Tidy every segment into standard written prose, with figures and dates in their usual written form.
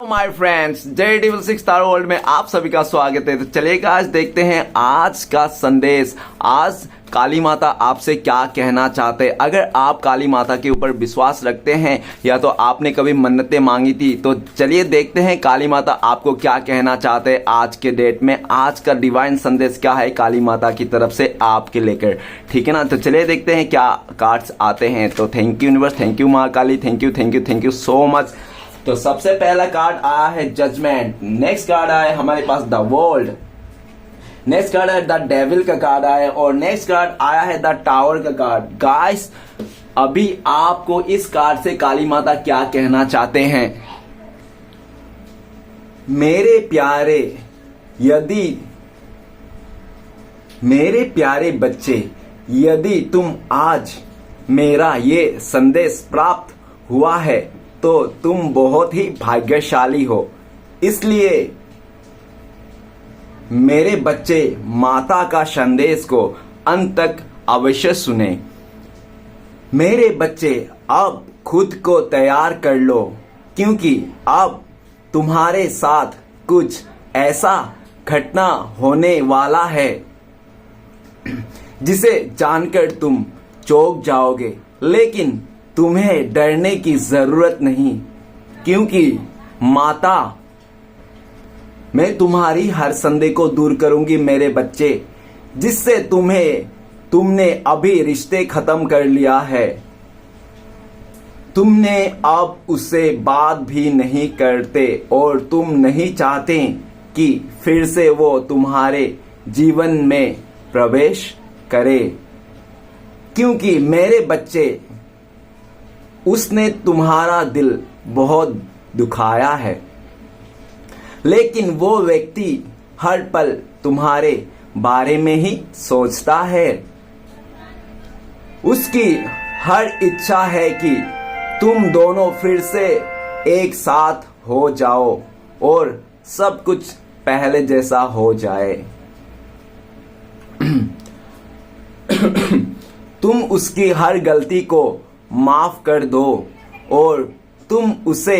My friends, Daredevil 6 star world में आप सभी का स्वागत है। तो चलिए आज देखते हैं आज का संदेश। आज काली माता आपसे क्या कहना चाहते हैं। अगर आप काली माता के ऊपर विश्वास रखते हैं या तो आपने कभी मन्नतें मांगी थी, तो चलिए देखते हैं काली माता आपको क्या कहना चाहते हैं आज के डेट में। आज का डिवाइन संदेश क्या है काली माता की तरफ से आपके लेकर, ठीक है ना। तो चलिए देखते हैं क्या कार्ड्स आते हैं। तो thank you universe, thank you माँ काली, थैंक यू सो मच। तो सबसे पहला कार्ड आया है जजमेंट, नेक्स्ट कार्ड आया है हमारे पास द वर्ल्ड, नेक्स्ट कार्ड है द डेविल का कार्ड आया है और नेक्स्ट कार्ड आया है द टावर का कार्ड। गाइस, अभी आपको इस कार्ड से काली माता क्या कहना चाहते हैं। मेरे प्यारे बच्चे, यदि तुम आज मेरा ये संदेश प्राप्त हुआ है तो तुम बहुत ही भाग्यशाली हो। इसलिए मेरे बच्चे माता का संदेश को अंत तक अवश्य सुने। मेरे बच्चे अब खुद को तैयार कर लो, क्योंकि अब तुम्हारे साथ कुछ ऐसा घटना होने वाला है जिसे जानकर तुम चौंक जाओगे। लेकिन तुम्हें डरने की जरूरत नहीं, क्योंकि माता मैं तुम्हारी हर संदेह को दूर करूंगी मेरे बच्चे, जिससे तुमने अभी रिश्ते खत्म कर लिया है। तुमने अब उससे बात भी नहीं करते और तुम नहीं चाहते कि फिर से वो तुम्हारे जीवन में प्रवेश करे, क्योंकि मेरे बच्चे उसने तुम्हारा दिल बहुत दुखाया है। लेकिन वो व्यक्ति हर पल तुम्हारे बारे में ही सोचता है। उसकी हर इच्छा है कि तुम दोनों फिर से एक साथ हो जाओ और सब कुछ पहले जैसा हो जाए। तुम उसकी हर गलती को माफ कर दो और तुम उसे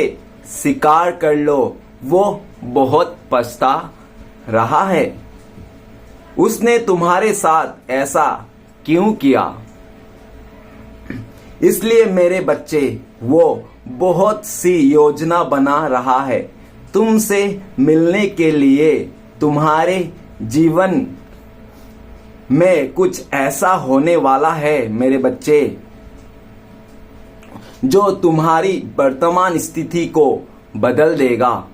स्वीकार कर लो। वो बहुत पछता रहा है। उसने तुम्हारे साथ ऐसा क्यों किया। इसलिए मेरे बच्चे वो बहुत सी योजना बना रहा है तुमसे मिलने के लिए। तुम्हारे जीवन में कुछ ऐसा होने वाला है मेरे बच्चे, जो तुम्हारी वर्तमान स्थिति को बदल देगा।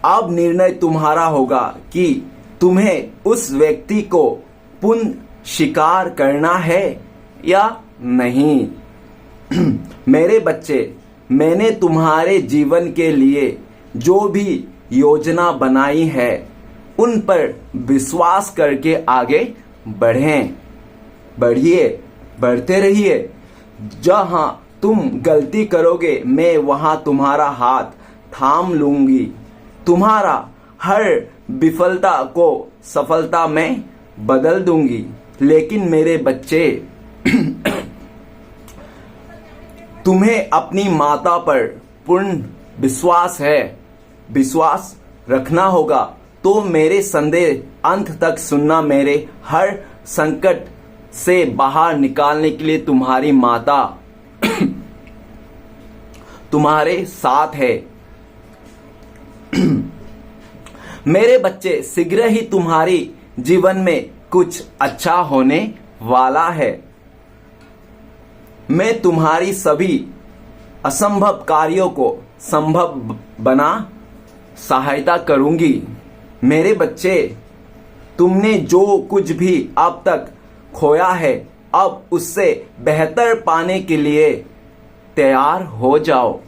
अब निर्णय तुम्हारा होगा कि तुम्हें उस व्यक्ति को पुनः स्वीकार करना है या नहीं। मेरे बच्चे, मैंने तुम्हारे जीवन के लिए जो भी योजना बनाई है उन पर विश्वास करके आगे बढ़ते रहिए। जहां तुम गलती करोगे मैं वहां तुम्हारा हाथ थाम लूंगी। तुम्हारा हर विफलता को सफलता में बदल दूंगी। लेकिन मेरे बच्चे, तुम्हें अपनी माता पर पूर्ण विश्वास रखना होगा। तो मेरे संदेश अंत तक सुनना। मेरे हर संकट से बाहर निकालने के लिए तुम्हारी माता तुम्हारे साथ है। मेरे बच्चे, शीघ्र ही तुम्हारी जीवन में कुछ अच्छा होने वाला है। मैं तुम्हारी सभी असंभव कार्यों को संभव बना सहायता करूंगी। मेरे बच्चे, तुमने जो कुछ भी अब तक खोया है, अब उससे बेहतर पाने के लिए तैयार हो जाओ।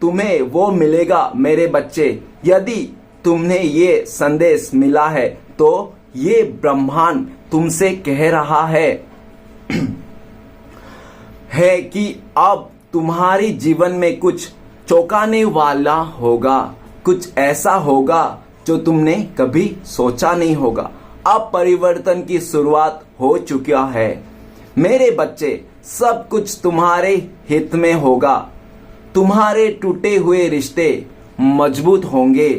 तुम्हें वो मिलेगा मेरे बच्चे। यदि तुम्हें ये संदेश मिला है तो ये ब्रह्मांड तुमसे कह रहा है कि अब तुम्हारी जीवन में कुछ चौंकाने वाला होगा। कुछ ऐसा होगा जो तुमने कभी सोचा नहीं होगा। अब परिवर्तन की शुरुआत हो चुका है मेरे बच्चे। सब कुछ तुम्हारे हित में होगा। तुम्हारे टूटे हुए रिश्ते मजबूत होंगे।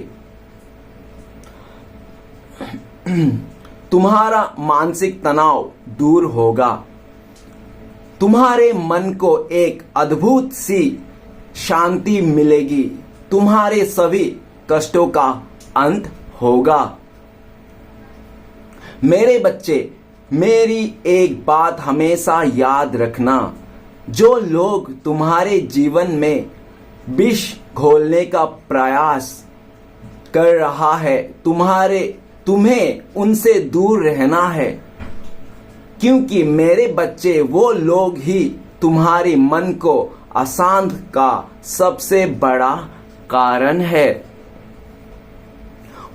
तुम्हारा मानसिक तनाव दूर होगा। तुम्हारे मन को एक अद्भुत सी शांति मिलेगी। तुम्हारे सभी कष्टों का अंत होगा। मेरे बच्चे, मेरी एक बात हमेशा याद रखना, जो लोग तुम्हारे जीवन में विष घोलने का प्रयास कर रहा है, तुम्हें उनसे दूर रहना है, क्योंकि मेरे बच्चे वो लोग ही तुम्हारे मन को अशांत का सबसे बड़ा कारण है।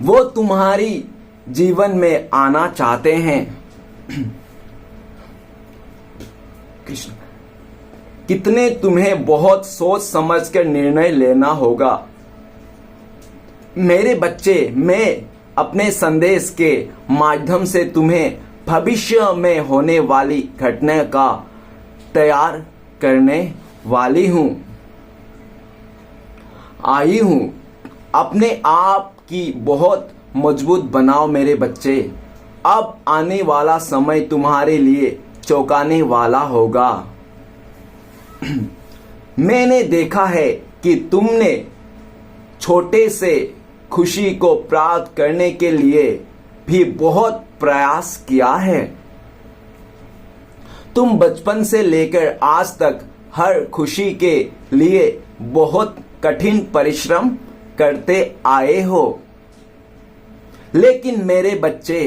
वो तुम्हारी जीवन में आना चाहते हैं। कृष्ण, कितने तुम्हें बहुत सोच समझकर निर्णय लेना होगा। मेरे बच्चे, मैं अपने संदेश के माध्यम से तुम्हें भविष्य में होने वाली घटना का तैयार करने वाली हूं। आई हूं। अपने आप की बहुत मजबूत बनाओ मेरे बच्चे। अब आने वाला समय तुम्हारे लिए चौंकाने वाला होगा। मैंने देखा है कि तुमने छोटे से खुशी को प्राप्त करने के लिए भी बहुत प्रयास किया है। तुम बचपन से लेकर आज तक हर खुशी के लिए बहुत कठिन परिश्रम करते आए हो। लेकिन मेरे बच्चे,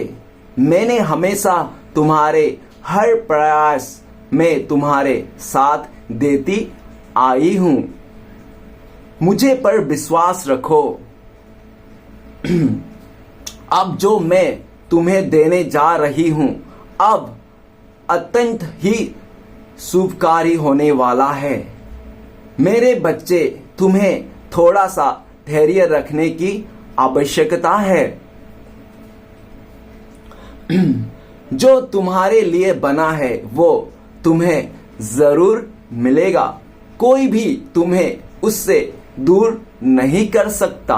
मैंने हमेशा तुम्हारे हर प्रयास में तुम्हारे साथ देती आई हूं। मुझे पर विश्वास रखो। अब जो मैं तुम्हें देने जा रही हूं, अब अत्यंत ही शुभकारी होने वाला है। मेरे बच्चे, तुम्हें थोड़ा सा धैर्य रखने की आवश्यकता है। जो तुम्हारे लिए बना है वो तुम्हें जरूर मिलेगा। कोई भी तुम्हें उससे दूर नहीं कर सकता।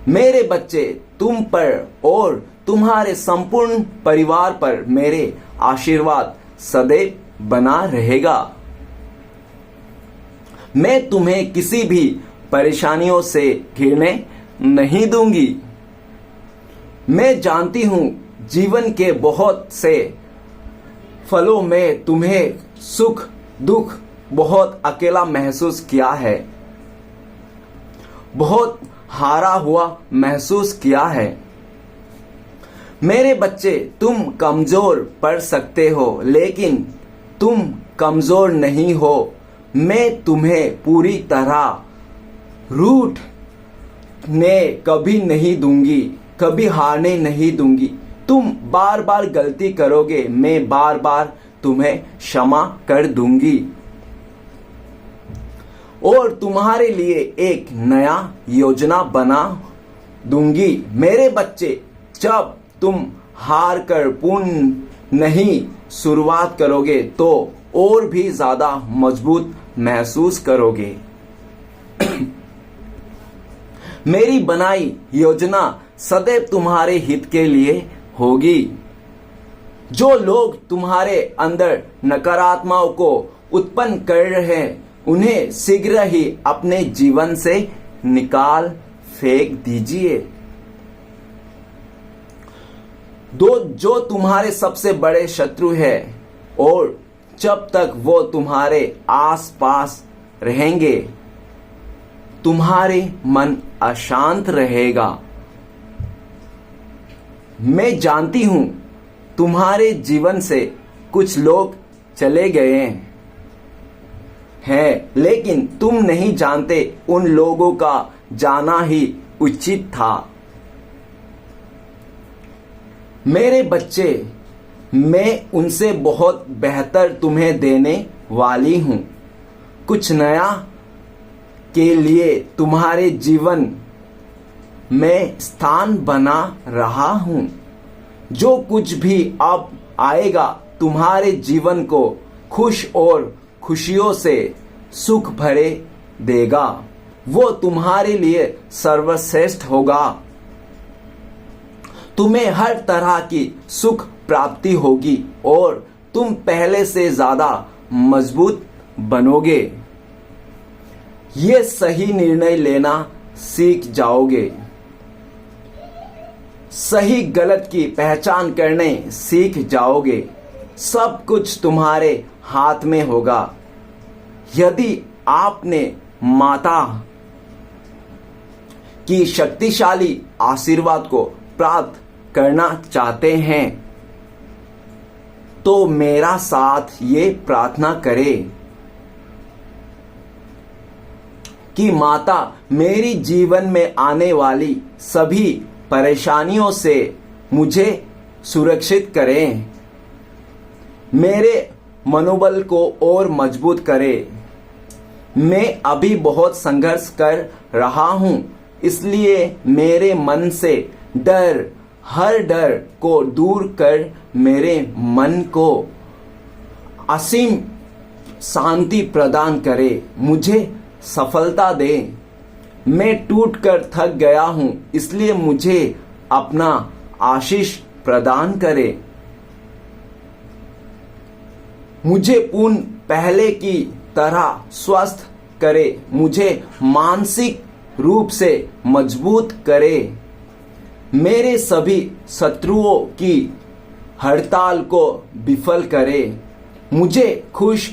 मेरे बच्चे, तुम पर और तुम्हारे संपूर्ण परिवार पर मेरे आशीर्वाद सदैव बना रहेगा। मैं तुम्हें किसी भी परेशानियों से घिरने नहीं दूंगी। मैं जानती हूं जीवन के बहुत से फलों में तुम्हें सुख दुख बहुत अकेला महसूस किया है, बहुत हारा हुआ महसूस किया है। मेरे बच्चे, तुम कमजोर पड़ सकते हो, लेकिन तुम कमजोर नहीं हो। मैं तुम्हें पूरी तरह रूठने कभी नहीं दूंगी, कभी हारने नहीं दूंगी। तुम बार बार गलती करोगे, मैं बार बार तुम्हें क्षमा कर दूंगी और तुम्हारे लिए एक नया योजना बना दूंगी। मेरे बच्चे, जब तुम हार कर पूर्ण नहीं शुरुआत करोगे तो और भी ज्यादा मजबूत महसूस करोगे। मेरी बनाई योजना सदैव तुम्हारे हित के लिए होगी। जो लोग तुम्हारे अंदर नकारात्मक को उत्पन्न कर रहे हैं, उन्हें शीघ्र ही अपने जीवन से निकाल फेंक दीजिए। जो तुम्हारे सबसे बड़े शत्रु है, और जब तक वो तुम्हारे आसपास रहेंगे, तुम्हारे मन अशांत रहेगा। मैं जानती हूं तुम्हारे जीवन से कुछ लोग चले गए हैं, लेकिन तुम नहीं जानते उन लोगों का जाना ही उचित था। मेरे बच्चे, मैं उनसे बहुत बेहतर तुम्हें देने वाली हूं। कुछ नया के लिए तुम्हारे जीवन में स्थान बना रहा हूं। जो कुछ भी अब आएगा, तुम्हारे जीवन को खुश और खुशियों से सुख भरे देगा। वो तुम्हारे लिए सर्वश्रेष्ठ होगा। तुम्हें हर तरह की सुख प्राप्ति होगी और तुम पहले से ज्यादा मजबूत बनोगे। ये सही निर्णय लेना सीख जाओगे। सही गलत की पहचान करने सीख जाओगे। सब कुछ तुम्हारे हाथ में होगा। यदि आपने माता की शक्तिशाली आशीर्वाद को प्राप्त करना चाहते हैं तो मेरा साथ ये प्रार्थना करें कि माता मेरी जीवन में आने वाली सभी परेशानियों से मुझे सुरक्षित करें, मेरे मनोबल को और मजबूत करें। मैं अभी बहुत संघर्ष कर रहा हूं, इसलिए मेरे मन से हर डर को दूर कर मेरे मन को असीम शांति प्रदान करे, मुझे सफलता दे। मैं टूटकर थक गया हूं, इसलिए मुझे अपना आशीष प्रदान करे। मुझे पुनः पहले की तरह स्वस्थ करे, मुझे मानसिक रूप से मजबूत करे। मेरे सभी शत्रुओं की हड़ताल को विफल करे, मुझे खुश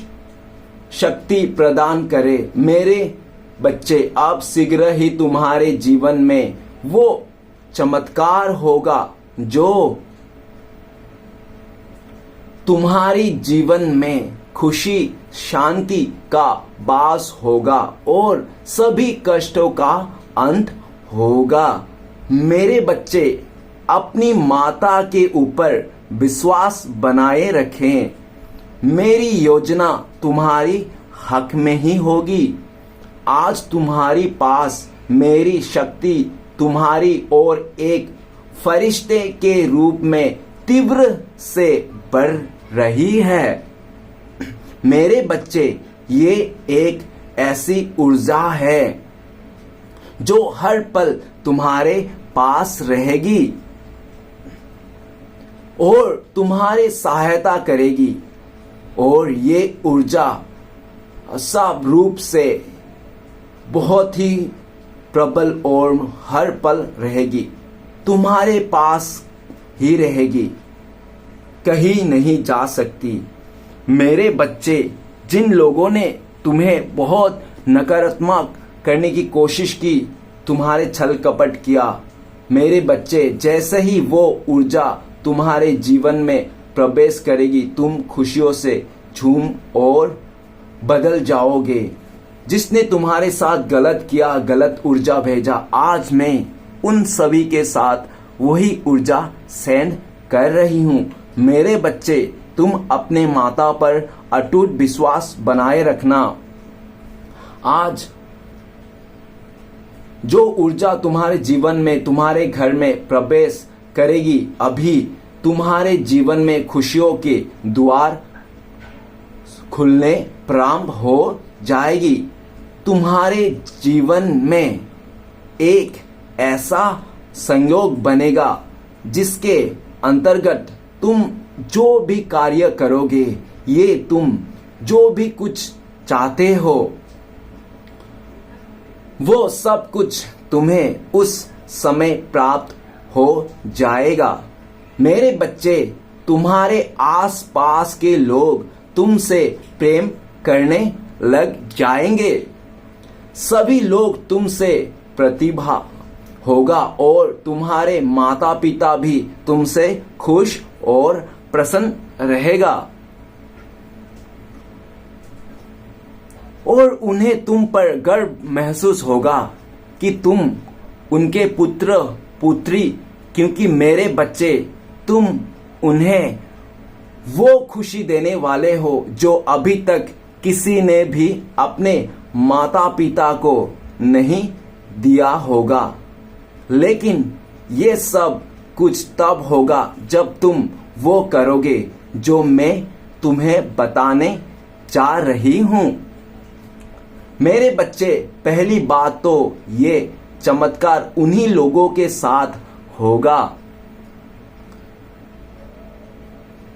शक्ति प्रदान करे। मेरे बच्चे, अब शीघ्र ही तुम्हारे जीवन में वो चमत्कार होगा जो तुम्हारी जीवन में खुशी शांति का वास होगा और सभी कष्टों का अंत होगा। मेरे बच्चे, अपनी माता के ऊपर विश्वास बनाए रखें। मेरी योजना तुम्हारी हक में ही होगी। आज तुम्हारी पास मेरी शक्ति तुम्हारी ओर एक फरिश्ते के रूप में तीव्र से बढ़ रही है। मेरे बच्चे, ये एक ऐसी ऊर्जा है जो हर पल तुम्हारे पास रहेगी और तुम्हारे सहायता करेगी, और ये ऊर्जा सब रूप से बहुत ही प्रबल और हर पल रहेगी, तुम्हारे पास ही रहेगी, कहीं नहीं जा सकती। मेरे बच्चे, जिन लोगों ने तुम्हें बहुत नकारात्मक करने की कोशिश की, तुम्हारे छल कपट किया, मेरे बच्चे, जैसे ही वो ऊर्जा तुम्हारे जीवन में प्रवेश करेगी, तुम खुशियों से झूम और बदल जाओगे। जिसने तुम्हारे साथ गलत किया, गलत ऊर्जा भेजा, आज मैं उन सभी के साथ वही ऊर्जा सेंड कर रही हूं। मेरे बच्चे, तुम अपने माता पर अटूट विश्वास बनाए रखना। आज जो ऊर्जा तुम्हारे जीवन में, तुम्हारे घर में प्रवेश करेगी, अभी तुम्हारे जीवन में खुशियों के द्वार खुलने प्रारंभ हो जाएगी। तुम्हारे जीवन में एक ऐसा संयोग बनेगा जिसके अंतर्गत तुम जो भी कार्य करोगे, ये तुम जो भी कुछ चाहते हो, वो सब कुछ तुम्हें उस समय प्राप्त हो जाएगा। मेरे बच्चे, तुम्हारे आसपास के लोग तुमसे प्रेम करने लग जाएंगे। सभी लोग तुमसे प्रतिभा होगा और तुम्हारे माता पिता भी तुमसे खुश और प्रसन्न रहेगा और उन्हें तुम पर गर्व महसूस होगा कि तुम उनके पुत्र पुत्री, क्योंकि मेरे बच्चे, तुम उन्हें वो खुशी देने वाले हो जो अभी तक किसी ने भी अपने माता पिता को नहीं दिया होगा। लेकिन ये सब कुछ तब होगा जब तुम वो करोगे जो मैं तुम्हें बताने जा रही हूं। मेरे बच्चे, पहली बात तो ये चमत्कार उन्हीं लोगों के साथ होगा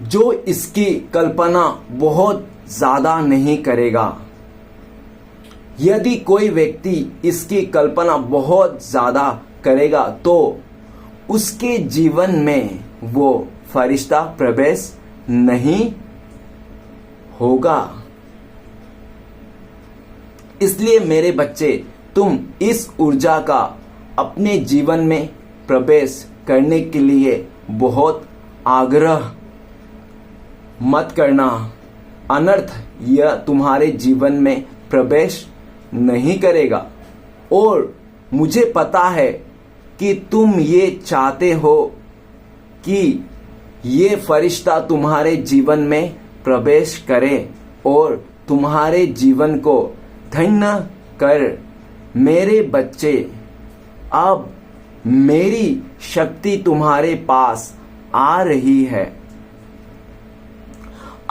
जो इसकी कल्पना बहुत ज्यादा नहीं करेगा। यदि कोई व्यक्ति इसकी कल्पना बहुत ज्यादा करेगा तो उसके जीवन में वो फरिश्ता प्रवेश नहीं होगा। इसलिए मेरे बच्चे, तुम इस ऊर्जा का अपने जीवन में प्रवेश करने के लिए बहुत आग्रह मत करना। अनर्थ यह तुम्हारे जीवन में प्रवेश नहीं करेगा। और मुझे पता है कि तुम ये चाहते हो कि ये फरिश्ता तुम्हारे जीवन में प्रवेश करे और तुम्हारे जीवन को धन्य कर। मेरे बच्चे, अब मेरी शक्ति तुम्हारे पास आ रही है।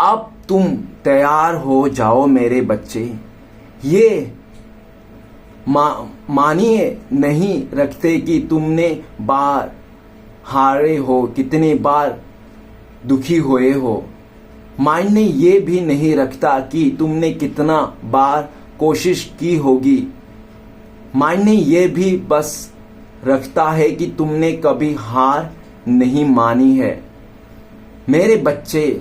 अब तुम तैयार हो जाओ मेरे बच्चे। ये मानिए नहीं रखते कि तुमने बार हारे हो, कितने बार दुखी हुए हो। मायने ये भी नहीं रखता कि तुमने कितना बार कोशिश की होगी। मायने ये भी बस रखता है कि तुमने कभी हार नहीं मानी है। मेरे बच्चे,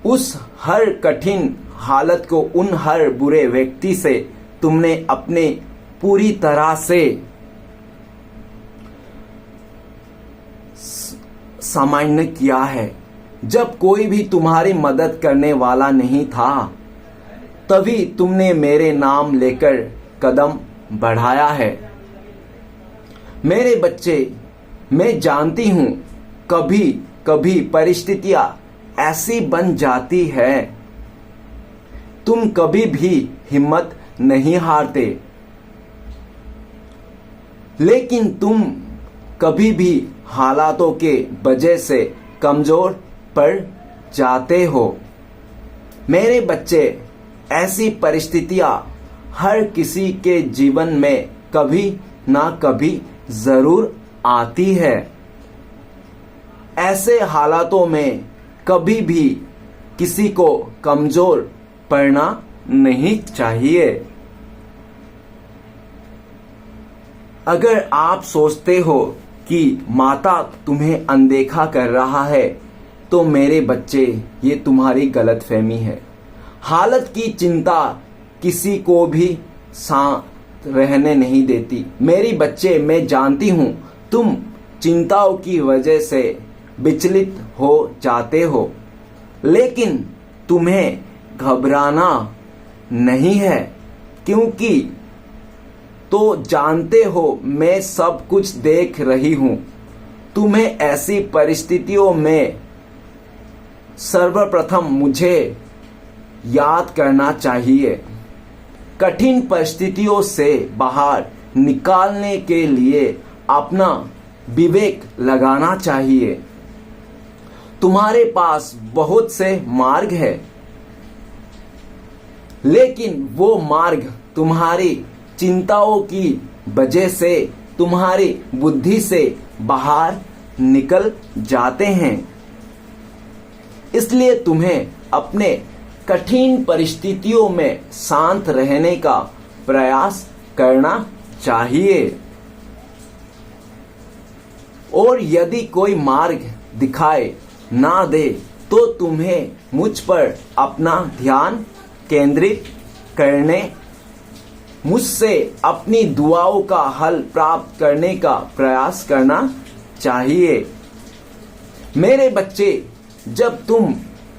उस हर कठिन हालत को, उन हर बुरे व्यक्ति से तुमने अपने पूरी तरह से सामान्य किया है। जब कोई भी तुम्हारी मदद करने वाला नहीं था, तभी तुमने मेरे नाम लेकर कदम बढ़ाया है। मेरे बच्चे, मैं जानती हूं कभी कभी परिस्थितियां ऐसी बन जाती है, तुम कभी भी हिम्मत नहीं हारते, लेकिन तुम कभी भी हालातों के वजह से कमजोर पड़ जाते हो। मेरे बच्चे, ऐसी परिस्थितियां हर किसी के जीवन में कभी ना कभी जरूर आती है। ऐसे हालातों में कभी भी किसी को कमजोर पड़ना नहीं चाहिए। अगर आप सोचते हो कि माता तुम्हें अनदेखा कर रहा है, तो मेरे बच्चे, ये तुम्हारी गलतफहमी है। हालत की चिंता किसी को भी शांत रहने नहीं देती। मेरी बच्चे, मैं जानती हूं तुम चिंताओं की वजह से विचलित हो जाते हो, लेकिन तुम्हें घबराना नहीं है, क्योंकि तो जानते हो मैं सब कुछ देख रही हूं। तुम्हें ऐसी परिस्थितियों में सर्वप्रथम मुझे याद करना चाहिए। कठिन परिस्थितियों से बाहर निकालने के लिए अपना विवेक लगाना चाहिए। तुम्हारे पास बहुत से मार्ग है, लेकिन वो मार्ग तुम्हारी चिंताओं की वजह से, तुम्हारी बुद्धि से बाहर निकल जाते हैं। इसलिए तुम्हें अपने कठिन परिस्थितियों में शांत रहने का प्रयास करना चाहिए। और यदि कोई मार्ग दिखाई ना दे, तो तुम्हें मुझ पर अपना ध्यान केंद्रित करने, मुझसे अपनी दुआओं का हल प्राप्त करने का प्रयास करना चाहिए। मेरे बच्चे, जब तुम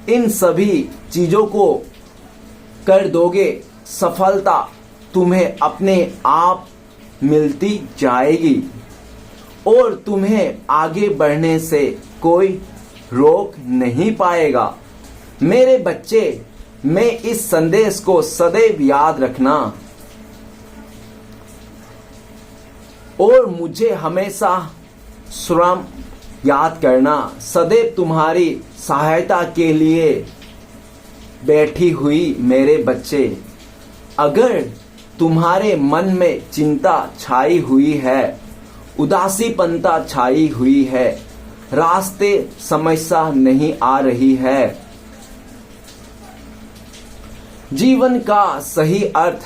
इन सभी चीजों को कर दोगे, सफलता तुम्हें अपने आप मिलती जाएगी और तुम्हें आगे बढ़ने से कोई रोक नहीं पाएगा। मेरे बच्चे, मैं इस संदेश को सदैव याद रखना और मुझे हमेशा स्वयं याद करना। सदैव तुम्हारी सहायता के लिए बैठी हुई मेरे बच्चे। अगर तुम्हारे मन में चिंता छाई हुई है, उदासीपनता छाई हुई है, रास्ते समस्या नहीं आ रही है, जीवन का सही अर्थ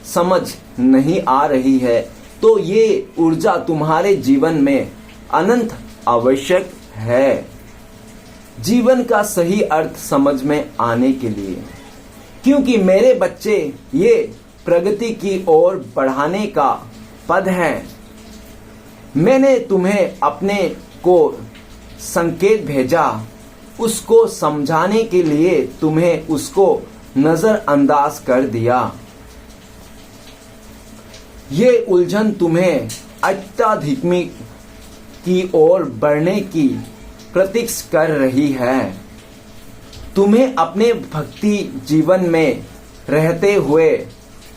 समझ नहीं आ रही है, तो ये ऊर्जा तुम्हारे जीवन में अनंत आवश्यक है जीवन का सही अर्थ समझ में आने के लिए। क्योंकि मेरे बच्चे, ये प्रगति की ओर बढ़ाने का पद है। मैंने तुम्हें अपने को संकेत भेजा, उसको समझाने के लिए तुम्हें उसको नजरअंदाज कर दिया। ये उलझन तुम्हें अत्याध्यात्मिक की ओर बढ़ने की प्रतीक्षा कर रही है। तुम्हें अपने भक्ति जीवन में रहते हुए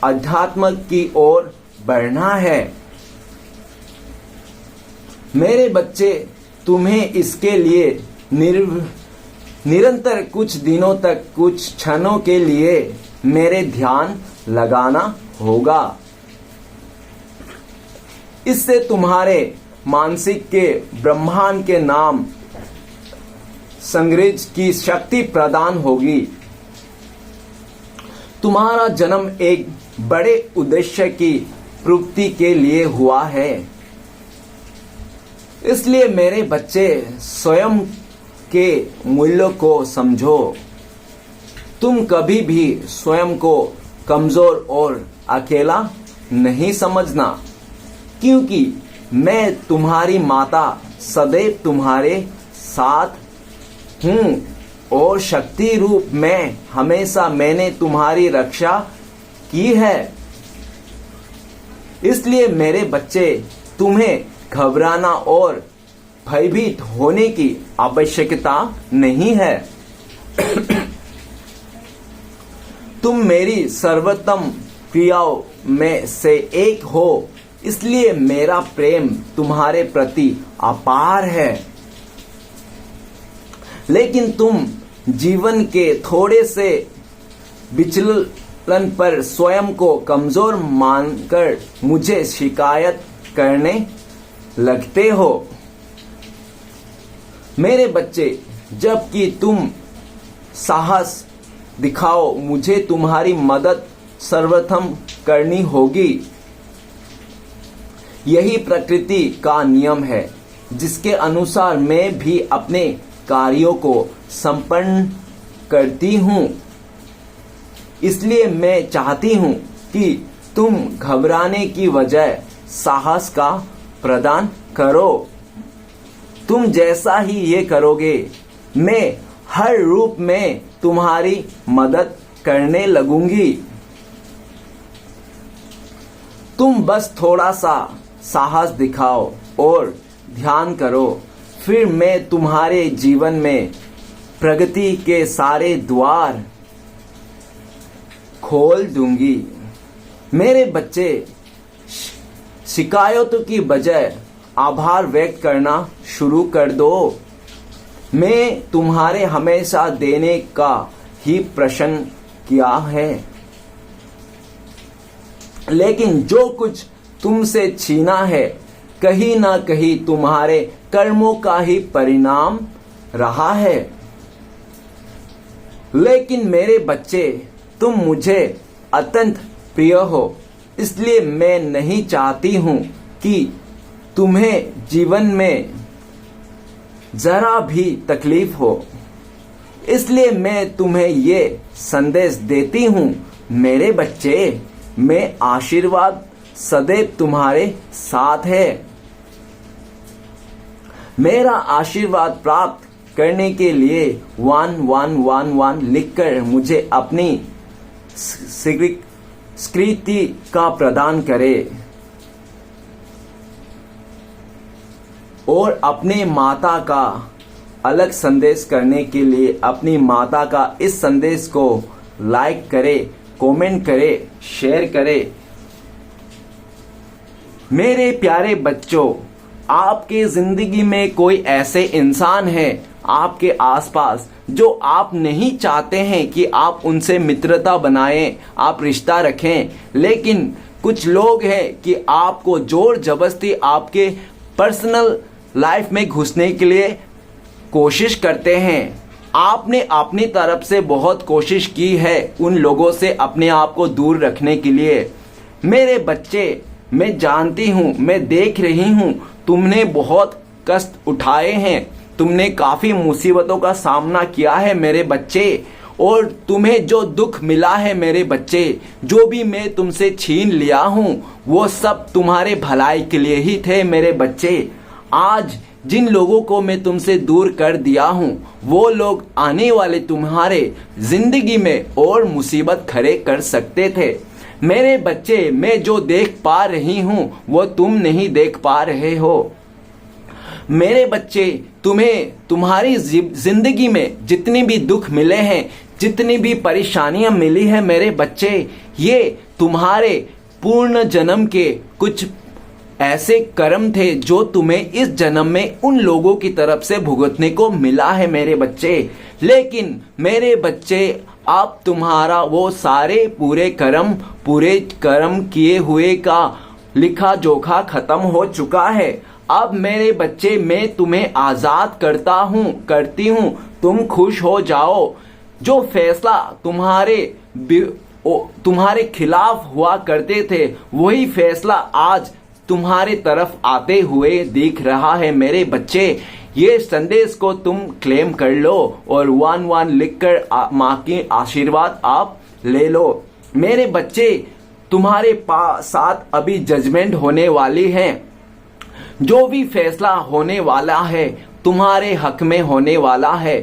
अध्यात्म की ओर बढ़ना है। मेरे बच्चे, तुम्हें इसके लिए निरंतर कुछ दिनों तक, कुछ क्षणों के लिए मेरे ध्यान लगाना होगा। इससे तुम्हारे मानसिक के ब्रह्मांड के नाम संग्रह की शक्ति प्रदान होगी। तुम्हारा जन्म एक बड़े उद्देश्य की पूर्ति के लिए हुआ है। इसलिए मेरे बच्चे, स्वयं के मूल्य को समझो। तुम कभी भी स्वयं को कमजोर और अकेला नहीं समझना, क्योंकि मैं तुम्हारी माता सदैव तुम्हारे साथ हूं और शक्ति रूप में हमेशा मैंने तुम्हारी रक्षा की है। इसलिए मेरे बच्चे, तुम्हें घबराना और भयभीत होने की आवश्यकता नहीं है। तुम मेरी सर्वोत्तम प्रियाओं में से एक हो, इसलिए मेरा प्रेम तुम्हारे प्रति अपार है। लेकिन तुम जीवन के थोड़े से विचलन पर स्वयं को कमजोर मानकर मुझे शिकायत करने लगते हो। मेरे बच्चे, जबकि तुम साहस दिखाओ, मुझे तुम्हारी मदद सर्वप्रथम करनी होगी। यही प्रकृति का नियम है, जिसके अनुसार मैं भी अपने कार्यों को संपन्न करती हूं। इसलिए मैं चाहती हूं कि तुम घबराने की बजाय साहस का प्रदान करो। तुम जैसा ही ये करोगे, मैं हर रूप में तुम्हारी मदद करने लगूंगी। तुम बस थोड़ा सा साहस दिखाओ और ध्यान करो, फिर मैं तुम्हारे जीवन में प्रगति के सारे द्वार खोल दूंगी। मेरे बच्चे, शिकायतों की बजाय आभार व्यक्त करना शुरू कर दो। मैं तुम्हारे हमेशा देने का ही प्रश्न किया है, लेकिन जो कुछ तुमसे छीना है, कहीं ना कहीं तुम्हारे कर्मों का ही परिणाम रहा है। लेकिन मेरे बच्चे, तुम मुझे अत्यंत प्रिय हो, इसलिए मैं नहीं चाहती हूं कि तुम्हें जीवन में जरा भी तकलीफ हो। इसलिए मैं तुम्हें ये संदेश देती हूं, मेरे बच्चे, मैं आशीर्वाद सदैव तुम्हारे साथ है। मेरा आशीर्वाद प्राप्त करने के लिए 1111 लिखकर मुझे अपनी स्वीकृति का प्रदान करें और अपने माता का अलग संदेश करने के लिए अपनी माता का इस संदेश को लाइक करें, कमेंट करें, शेयर करें। मेरे प्यारे बच्चों, आपके जिंदगी में कोई ऐसे इंसान है, आपके आसपास जो आप नहीं चाहते हैं कि आप उनसे मित्रता बनाएं, आप रिश्ता रखें, लेकिन कुछ लोग हैं कि आपको जोर जबरदस्ती आपके पर्सनल लाइफ में घुसने के लिए कोशिश करते हैं। आपने अपनी तरफ से बहुत कोशिश की है उन लोगों से अपने आप को दूर रखने के लिए। मेरे बच्चे, मैं जानती हूँ, मैं देख रही हूँ, तुमने बहुत कष्ट उठाए हैं, तुमने काफ़ी मुसीबतों का सामना किया है मेरे बच्चे, और तुम्हें जो दुख मिला है मेरे बच्चे, जो भी मैं तुमसे छीन लिया हूँ, वो सब तुम्हारे भलाई के लिए ही थे मेरे बच्चे। आज जिन लोगों को मैं तुमसे दूर कर दिया हूँ, वो लोग आने वाले तुम्हारे जिंदगी में और मुसीबत खड़े कर सकते थे। मेरे बच्चे, मैं जो देख पा रही हूँ वो तुम नहीं देख पा रहे हो। मेरे बच्चे, तुम्हें तुम्हारी जिंदगी में जितनी भी दुख मिले हैं, जितनी भी परेशानियां मिली है मेरे बच्चे, ये तुम्हारे पूर्ण जन्म के कुछ ऐसे कर्म थे जो तुम्हें इस जन्म में उन लोगों की तरफ से भुगतने को मिला है मेरे बच्चे। लेकिन मेरे बच्चे, अब तुम्हारा वो सारे पूरे कर्म किए हुए का लिखा जोखा खत्म हो चुका है। अब मेरे बच्चे, मैं तुम्हें आजाद करती हूँ, तुम खुश हो जाओ। जो फैसला तुम्हारे खिलाफ हुआ करते थे, वही फैसला आज तुम्हारे तरफ आते हुए दिख रहा है मेरे बच्चे। ये संदेश को तुम क्लेम कर लो और 1-1 लिखकर माँ की आशीर्वाद आप ले लो। मेरे बच्चे, तुम्हारे साथ अभी जजमेंट होने वाली है। जो भी फैसला होने वाला है तुम्हारे हक में होने वाला है,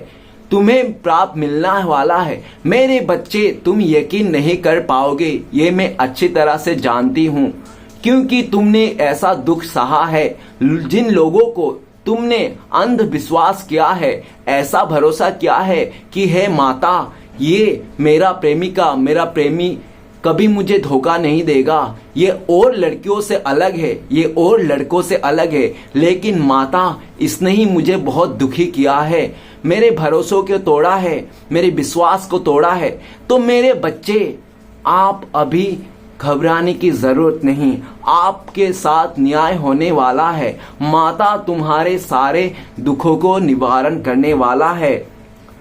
तुम्हें प्राप्त मिलना वाला है। मेरे बच्चे, तुम यकीन नहीं कर पाओगे, ये मैं अच्छी तरह से जानती हूँ, क्योंकि तुमने ऐसा दुख सहा है। जिन लोगों को तुमने अंधविश्वास किया है, ऐसा भरोसा किया है कि हे माता, ये मेरा प्रेमी कभी मुझे धोखा नहीं देगा, ये और लड़कियों से अलग है, ये और लड़कों से अलग है, लेकिन माता, इसने ही मुझे बहुत दुखी किया है, मेरे भरोसों को तोड़ा है, मेरे विश्वास को तोड़ा है। तो मेरे बच्चे, आप अभी घबराने की जरूरत नहीं, आपके साथ न्याय होने वाला है। माता तुम्हारे सारे दुखों को निवारण करने वाला है।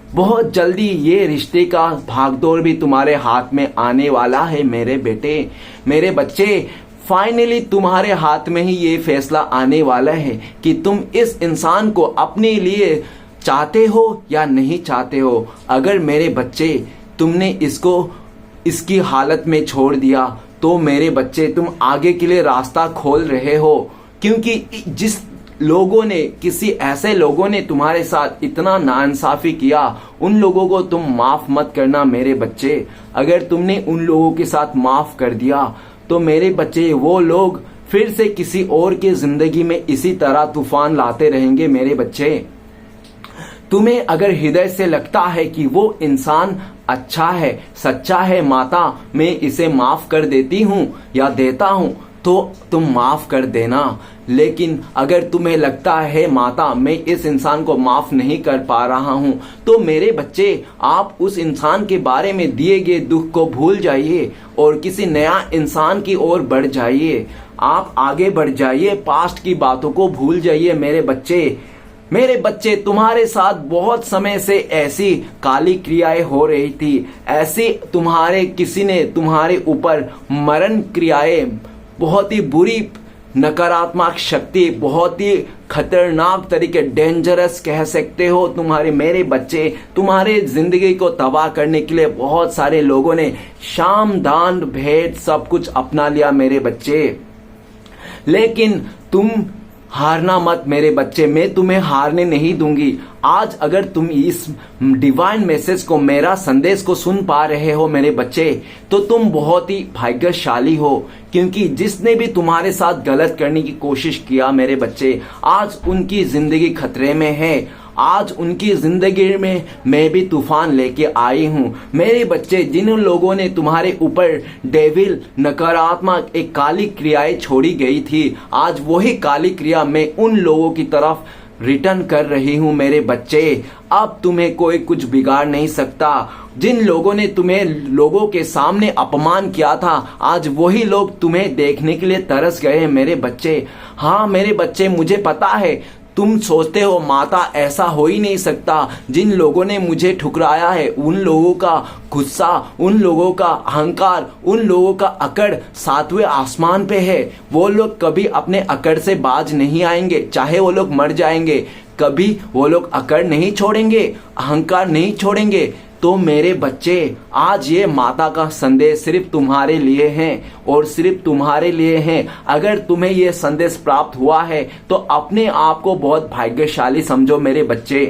बहुत जल्दी ये रिश्ते का भागदौड़ भी तुम्हारे हाथ में आने वाला है मेरे बेटे, मेरे बच्चे। फाइनली तुम्हारे हाथ में ही ये फैसला आने वाला है कि तुम इस इंसान को अपने लिए चाहते हो या नहीं चाहते हो। अगर मेरे बच्चे तुमने इसकी हालत में छोड़ दिया, तो मेरे बच्चे, तुम आगे के लिए रास्ता खोल रहे हो, क्योंकि किसी ऐसे लोगों ने तुम्हारे साथ इतना नाइंसाफी किया, उन लोगों को तुम माफ मत करना मेरे बच्चे। अगर तुमने उन लोगों के साथ माफ कर दिया, तो मेरे बच्चे, वो लोग फिर से किसी और की जिंदगी में इसी तरह तूफान लाते रहेंगे मेरे बच्चे। तुम्हें अगर हृदय से लगता है कि वो इंसान अच्छा है, सच्चा है, माता मैं इसे माफ कर देती हूँ या देता हूँ, तो तुम माफ कर देना। लेकिन अगर तुम्हें लगता है माता मैं इस इंसान को माफ नहीं कर पा रहा हूं, तो मेरे बच्चे, आप उस इंसान के बारे में दिए गए दुख को भूल जाइए और किसी नया इंसान की ओर बढ़ जाइए। आप आगे बढ़ जाइए, पास्ट की बातों को भूल जाइए मेरे बच्चे। मेरे बच्चे, तुम्हारे साथ बहुत समय से ऐसी काली क्रियाएं हो रही थी, ऐसी किसी ने तुम्हारे ऊपर मरण क्रियाएं, बहुत ही बुरी नकारात्मक शक्ति, बहुत ही खतरनाक तरीके, डेंजरस कह सकते हो तुम्हारे मेरे बच्चे, तुम्हारे जिंदगी को तबाह करने के लिए बहुत सारे लोगों ने शाम दान भेंट सब कुछ अपना लिया मेरे बच्चे। लेकिन तुम हारना मत मेरे बच्चे, मैं तुम्हें हारने नहीं दूंगी। आज अगर तुम इस डिवाइन मैसेज को, मेरा संदेश को सुन पा रहे हो मेरे बच्चे, तो तुम बहुत ही भाग्यशाली हो, क्योंकि जिसने भी तुम्हारे साथ गलत करने की कोशिश किया मेरे बच्चे, आज उनकी जिंदगी खतरे में है। आज उनकी जिंदगी में मैं भी तूफान लेके आई हूँ मेरे बच्चे। जिन लोगों ने तुम्हारे ऊपर डेविल, नकारात्मक एक काली क्रियाएं छोड़ी गई थी, आज वही काली क्रिया मैं उन लोगों की तरफ रिटर्न कर रही हूं मेरे बच्चे। अब तुम्हें कोई कुछ बिगाड़ नहीं सकता। जिन लोगों ने तुम्हें लोगों के सामने अपमान किया था, आज वही लोग तुम्हें देखने के लिए तरस गए हैं मेरे बच्चे। हाँ मेरे बच्चे, मुझे पता है तुम सोचते हो माता ऐसा हो ही नहीं सकता। जिन लोगों ने मुझे ठुकराया है, उन लोगों का गुस्सा, उन लोगों का अहंकार, उन लोगों का अकड़ 7वें आसमान पे है। वो लोग कभी अपने अकड़ से बाज नहीं आएंगे, चाहे वो लोग मर जाएंगे, कभी वो लोग अकड़ नहीं छोड़ेंगे, अहंकार नहीं छोड़ेंगे। तो मेरे बच्चे, आज ये माता का संदेश सिर्फ तुम्हारे लिए है और सिर्फ तुम्हारे लिए है। अगर तुम्हें ये संदेश प्राप्त हुआ है तो अपने आप को बहुत भाग्यशाली समझो मेरे बच्चे,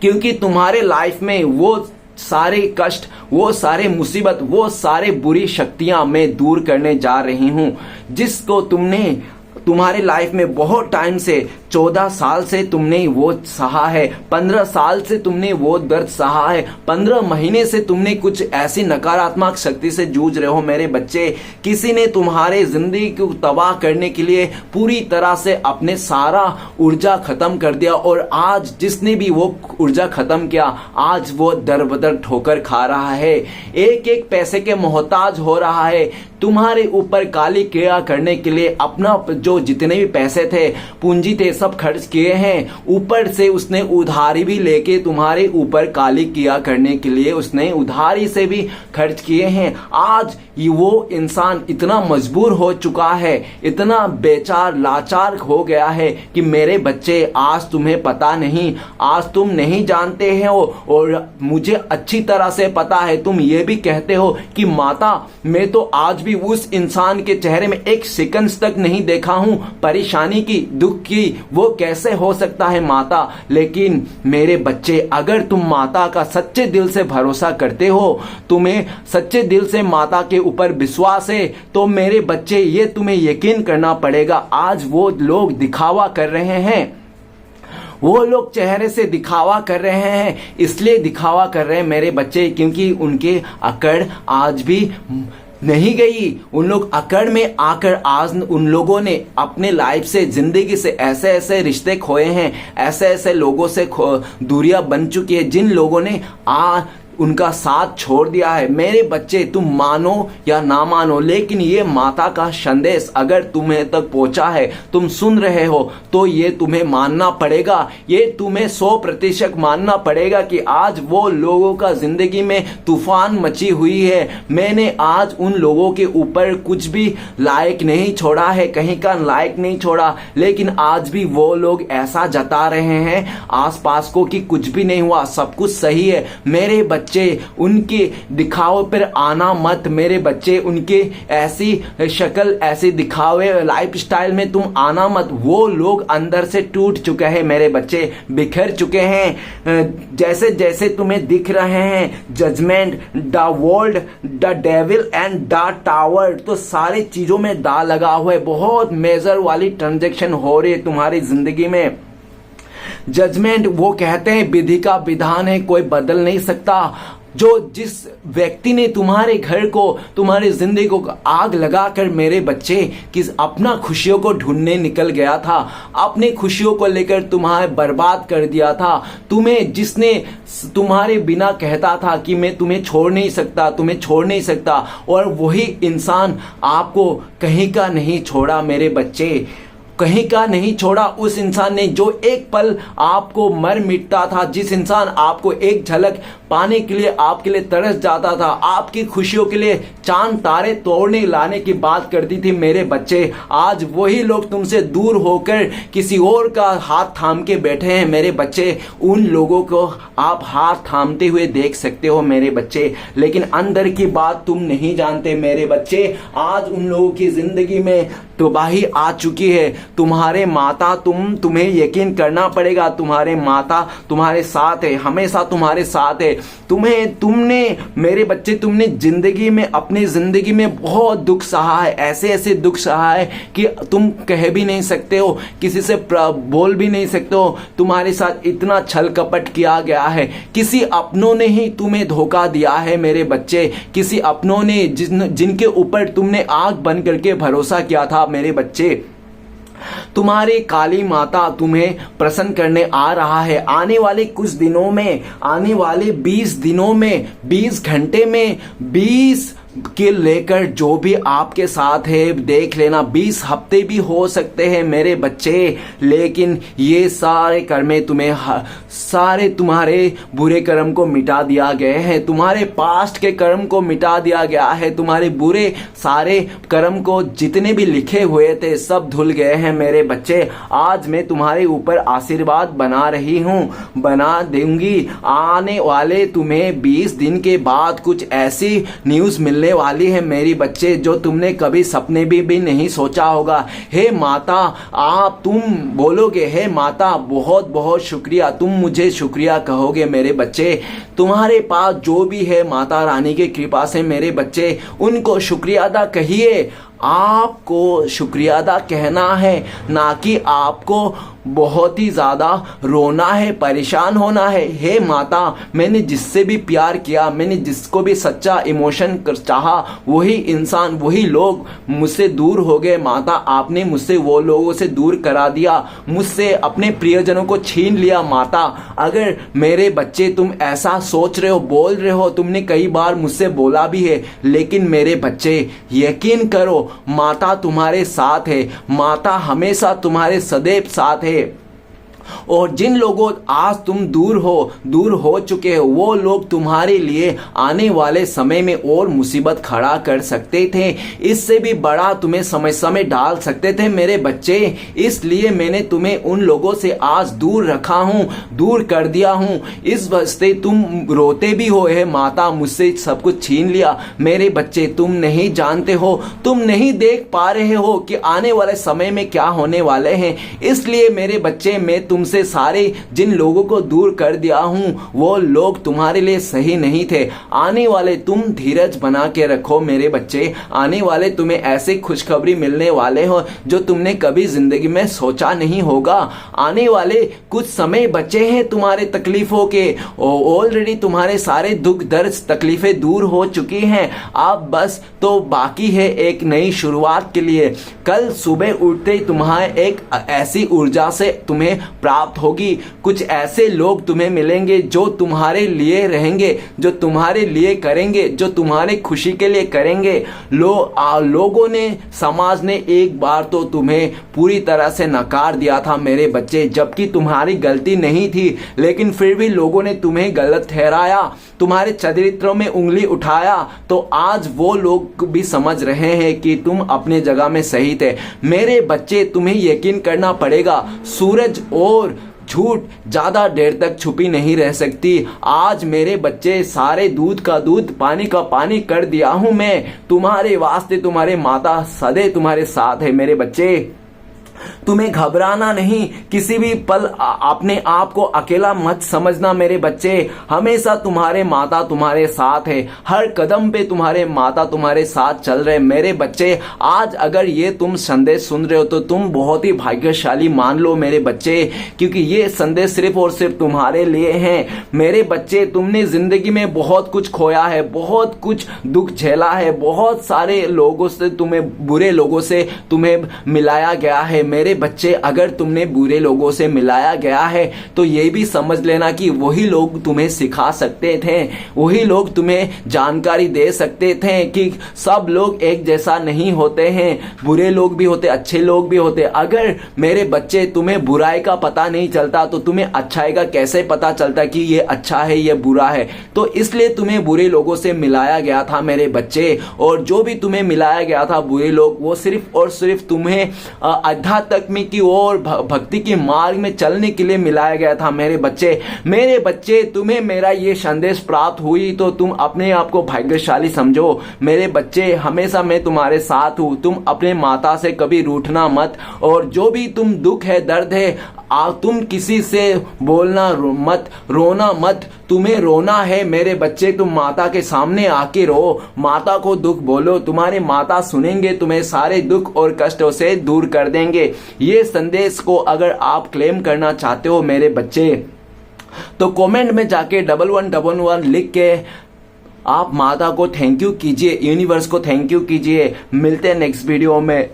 क्योंकि तुम्हारे लाइफ में वो सारे कष्ट, वो सारे मुसीबत, वो सारे बुरी शक्तियां मैं दूर करने जा रही हूं, जिसको तुमने तुम्हारे लाइफ में बहुत टाइम से, 14 साल से तुमने वो सहा है, 15 साल से तुमने वो दर्द सहा है, 15 महीने से तुमने कुछ ऐसी नकारात्मक शक्ति से जूझ रहे हो मेरे बच्चे। किसी ने तुम्हारे जिंदगी को तबाह करने के लिए पूरी तरह से अपने सारा ऊर्जा खत्म कर दिया, और आज जिसने भी वो ऊर्जा खत्म किया, आज वो दर बदर ठोकर खा रहा है, एक एक पैसे के मोहताज हो रहा है। तुम्हारे ऊपर काली क्रिया करने के लिए अपना जो जितने भी पैसे थे, पूंजी थे, सब खर्च किए हैं। ऊपर से उसने उधारी भी लेके तुम्हारे ऊपर काली क्रिया करने के लिए उसने उधारी से भी खर्च किए हैं। आज वो इंसान इतना मजबूर हो चुका है, इतना बेचार लाचार हो गया है कि मेरे बच्चे, आज तुम्हें पता नहीं, आज तुम नहीं जानते हो, और मुझे अच्छी तरह से पता है। तुम ये भी कहते हो कि माता, मैं तो आज भी उस इंसान के चेहरे में एक सेकंड तक नहीं देखा हूं परेशानी की, दुख की। वो कैसे हो सकता है माता? लेकिन मेरे बच्चे, अगर तुम माता का सच्चे दिल से भरोसा करते हो, तुम्हें सच्चे दिल से माता के ऊपर विश्वास है, तो मेरे बच्चे ये तुम्हें यकीन करना पड़ेगा। आज वो लोग दिखावा कर रहे हैं, वो लोग चेहरे से दिखावा कर रहे हैं, इसलिए दिखावा कर रहे हैं मेरे बच्चे क्योंकि उनके अकड़ आज भी नहीं गई। उन लोग अकड़ में आकर आज उन लोगों ने अपने लाइफ से, जिंदगी से ऐसे ऐसे रिश्ते खोए हैं, ऐसे ऐसे लोगों से दूरियां बन चुकी है, जिन लोगों ने उनका साथ छोड़ दिया है। मेरे बच्चे, तुम मानो या ना मानो, लेकिन ये माता का संदेश अगर तुम्हें तक पहुंचा है, तुम सुन रहे हो, तो ये तुम्हें मानना पड़ेगा, ये तुम्हें 100% मानना पड़ेगा कि आज वो लोगों का जिंदगी में तूफान मची हुई है। मैंने आज उन लोगों के ऊपर कुछ भी लायक नहीं छोड़ा है, कहीं का लायक नहीं छोड़ा, लेकिन आज भी वो लोग ऐसा जता रहे हैं आसपास को कि कुछ भी नहीं हुआ, सब कुछ सही है। मेरे बच्चे, उनके दिखावे पर आना मत मेरे बच्चे, उनके ऐसी शक्ल, ऐसे दिखावे लाइफस्टाइल में तुम आना मत। वो लोग अंदर से टूट चुके हैं मेरे बच्चे, बिखर चुके हैं। जैसे जैसे तुम्हें दिख रहे हैं judgement, the world, the devil and the tower, तो सारी चीजों में दा लगा हुआ है। बहुत मेजर वाली ट्रांजैक्शन हो रही है तुम्हारी जिंदगी में। जजमेंट, वो कहते हैं विधि का विधान है, कोई बदल नहीं सकता। जो जिस व्यक्ति ने तुम्हारे घर को, तुम्हारी जिंदगी को आग लगाकर मेरे बच्चे कि अपना खुशियों को ढूंढने निकल गया था, अपनी खुशियों को लेकर तुम्हें बर्बाद कर दिया था, तुम्हें जिसने तुम्हारे बिना कहता था कि मैं तुम्हें छोड़ नहीं सकता, तुम्हें छोड़ नहीं सकता, और वही इंसान आपको कहीं का नहीं छोड़ा मेरे बच्चे, कहीं का नहीं छोड़ा। उस इंसान ने जो एक पल आपको मर मिटता था, जिस इंसान आपको एक झलक पाने के लिए आपके लिए तरस जाता था, आपकी खुशियों के लिए चांद तारे तोड़ने लाने की बात करती थी मेरे बच्चे, आज वही लोग तुमसे दूर होकर किसी और का हाथ थाम के बैठे हैं मेरे बच्चे। उन लोगों को आप हाथ थामते हुए देख सकते हो मेरे बच्चे, लेकिन अंदर की बात तुम नहीं जानते मेरे बच्चे। आज उन लोगों की जिंदगी में तबाही आ चुकी है। तुम्हारे माता, तुम्हें यकीन करना पड़ेगा, तुम्हारे माता तुम्हारे साथ है, हमेशा तुम्हारे साथ है। तुमने मेरे बच्चे, तुमने जिंदगी में, अपनी जिंदगी में बहुत दुख सहा है, ऐसे ऐसे दुख सहा है कि तुम कह भी नहीं सकते हो, किसी से बोल भी नहीं सकते हो। तुम्हारे साथ इतना छल कपट किया गया है, किसी अपनों ने ही तुम्हें धोखा दिया है मेरे बच्चे, किसी अपनों ने जिनके ऊपर तुमने आंख बंद करके भरोसा किया था मेरे बच्चे। तुम्हारी काली माता तुम्हें प्रसन्न करने आ रहा है। आने वाले कुछ दिनों में, आने वाले 20 दिनों में, 20 घंटे में, 20 के लेकर जो भी आपके साथ है देख लेना, 20 हफ्ते भी हो सकते हैं मेरे बच्चे, लेकिन ये सारे कर्मे तुम्हें, सारे तुम्हारे बुरे कर्म को मिटा दिया गए हैं, तुम्हारे पास्ट के कर्म को मिटा दिया गया है, तुम्हारे बुरे सारे कर्म को जितने भी लिखे हुए थे सब धुल गए हैं मेरे बच्चे। आज मैं तुम्हारे ऊपर आशीर्वाद बना रही हूँ, बना दूंगी। आने वाले तुम्हें 20 दिन के बाद कुछ ऐसी न्यूज़ मिलने वाली है मेरी बच्चे जो तुमने कभी सपने भी नहीं सोचा होगा। हे माता, आप तुम बोलोगे हे माता बहुत बहुत शुक्रिया, तुम मुझे शुक्रिया कहोगे मेरे बच्चे। तुम्हारे पास जो भी है माता रानी की कृपा से मेरे बच्चे, उनको शुक्रिया अदा कहिए। आपको शुक्रिया अदा कहना है, ना कि आपको बहुत ही ज़्यादा रोना है, परेशान होना है। हे माता, मैंने जिससे भी प्यार किया, मैंने जिसको भी सच्चा इमोशन चाहा, वही इंसान, वही लोग मुझसे दूर हो गए माता। आपने मुझसे वो लोगों से दूर करा दिया, मुझसे अपने प्रियजनों को छीन लिया माता। अगर मेरे बच्चे तुम ऐसा सोच रहे हो, बोल रहे हो, तुमने कई बार मुझसे बोला भी है, लेकिन मेरे बच्चे यकीन करो, माता तुम्हारे साथ है, माता हमेशा तुम्हारे सदैव साथ है। और जिन लोगों आज तुम दूर हो चुके हो, वो लोग तुम्हारे लिए आने वाले समय में और मुसीबत खड़ा कर सकते थे, इससे भी बड़ा तुम्हें समय डाल सकते थे मेरे बच्चे। इसलिए मैंने तुम्हें उन लोगों से आज दूर रखा हूँ, दूर कर दिया हूँ। इस वास्ते तुम रोते भी हो, हे माता मुझसे सब कुछ छीन लिया। मेरे बच्चे तुम नहीं जानते हो, तुम नहीं देख पा रहे हो कि आने वाले समय में क्या होने वाले हैं। इसलिए मेरे बच्चे, मैं तुमसे सारे जिन लोगों को दूर कर दिया हूं, वो लोग तुम्हारे लिए सही नहीं थे। आने वाले तुम धीरज बना के रखो मेरे बच्चे, आने वाले तुम्हें ऐसे खुशखबरी मिलने वाले हो जो तुमने कभी जिंदगी में सोचा नहीं होगा। आने वाले कुछ समय बचे हैं तुम्हारे तकलीफों के, ऑलरेडी तुम्हारे सारे दुख दर्द तकलीफें दूर हो चुकी हैं। अब बस तो बाकी है एक नई शुरुआत के लिए। कल सुबह उठते ही तुम्हारे एक ऐसी ऊर्जा से तुम्हें प्राप्त होगी, कुछ ऐसे लोग तुम्हें मिलेंगे जो तुम्हारे लिए रहेंगे, जो तुम्हारे लिए करेंगे, जो तुम्हारे खुशी के लिए करेंगे। लोगों ने, समाज ने एक बार तो तुम्हें पूरी तरह से नकार दिया था मेरे बच्चे, जबकि तुम्हारी गलती नहीं थी, लेकिन फिर भी लोगों ने तुम्हें गलत ठहराया, तुम्हारे चरित्रों में उंगली उठाया। तो आज वो लोग भी समझ रहे हैं कि तुम अपने जगह में सही थे। मेरे बच्चे तुम्हें यकीन करना पड़ेगा, सूरज और झूठ ज्यादा देर तक छुपी नहीं रह सकती। आज मेरे बच्चे सारे दूध का दूध, पानी का पानी कर दिया हूं मैं तुम्हारे वास्ते। तुम्हारे माता सदैव तुम्हारे साथ है मेरे बच्चे। तुम्हें घबराना नहीं, किसी भी पल अपने आप को अकेला मत समझना मेरे बच्चे। हमेशा तुम्हारे माता तुम्हारे साथ है, हर कदम पे तुम्हारे माता तुम्हारे साथ चल रहे मेरे बच्चे। आज अगर ये तुम संदेश सुन रहे हो तो तुम बहुत ही भाग्यशाली मान लो मेरे बच्चे, क्योंकि ये संदेश सिर्फ और सिर्फ तुम्हारे लिए हैं मेरे बच्चे। तुमने जिंदगी में बहुत कुछ खोया है, बहुत कुछ दुख झेला है, बहुत सारे लोगों से, तुम्हें बुरे लोगों से तुम्हें मिलाया गया है मेरे बच्चे। अगर तुमने बुरे लोगों से मिलाया गया है तो ये भी समझ लेना कि वही लोग तुम्हें सिखा सकते थे, वही लोग तुम्हें जानकारी दे सकते थे कि सब लोग एक जैसा नहीं होते हैं, बुरे लोग भी होते, अच्छे लोग भी होते। अगर मेरे बच्चे तुम्हें बुराई का पता नहीं चलता तो तुम्हें अच्छाई का कैसे पता चलता कि ये अच्छा है ये बुरा है। तो इसलिए तुम्हें बुरे लोगों से मिलाया गया था मेरे बच्चे, और जो भी तुम्हें मिलाया गया था बुरे लोग, वो सिर्फ और सिर्फ तुम्हें आध्यात्मिक की ओर, भक्ति के मार्ग में चलने के लिए मिलाया गया था मेरे बच्चे। मेरे बच्चे, तुम्हें मेरा ये संदेश प्राप्त हुई तो तुम अपने आप को भाग्यशाली समझो मेरे बच्चे। हमेशा मैं तुम्हारे साथ हूँ, तुम अपने माता से कभी रूठना मत, और जो भी तुम दुख है, दर्द है, तुम किसी से बोलना मत, रोना मत। तुम्हें रोना है मेरे बच्चे, तुम माता के सामने आके रो, माता को दुख बोलो, तुम्हारे माता सुनेंगे, तुम्हें सारे दुख और कष्टों से दूर कर देंगे। ये संदेश को अगर आप क्लेम करना चाहते हो मेरे बच्चे, तो कमेंट में जाके 1111 लिख के आप माता को थैंक यू कीजिए, यूनिवर्स को थैंक यू कीजिए। मिलते हैं नेक्स्ट वीडियो में।